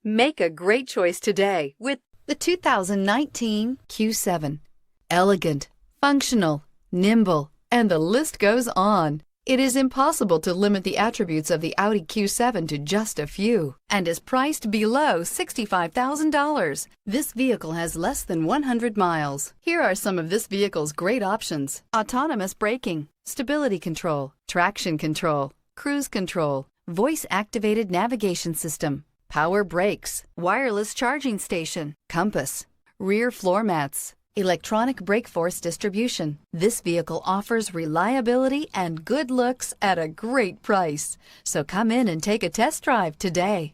Make a great choice today with the 2019 Q7. Elegant, functional, nimble, and the list goes on. It is impossible to limit the attributes of the Audi Q7 to just a few, and is priced below $65,000. This vehicle has less than 100 miles. Here are some of this vehicle's great options: autonomous braking, stability control, traction control, cruise control, voice-activated navigation system, power brakes, wireless charging station, compass, rear floor mats, electronic brake force distribution. This vehicle offers reliability and good looks at a great price. So come in and take a test drive today.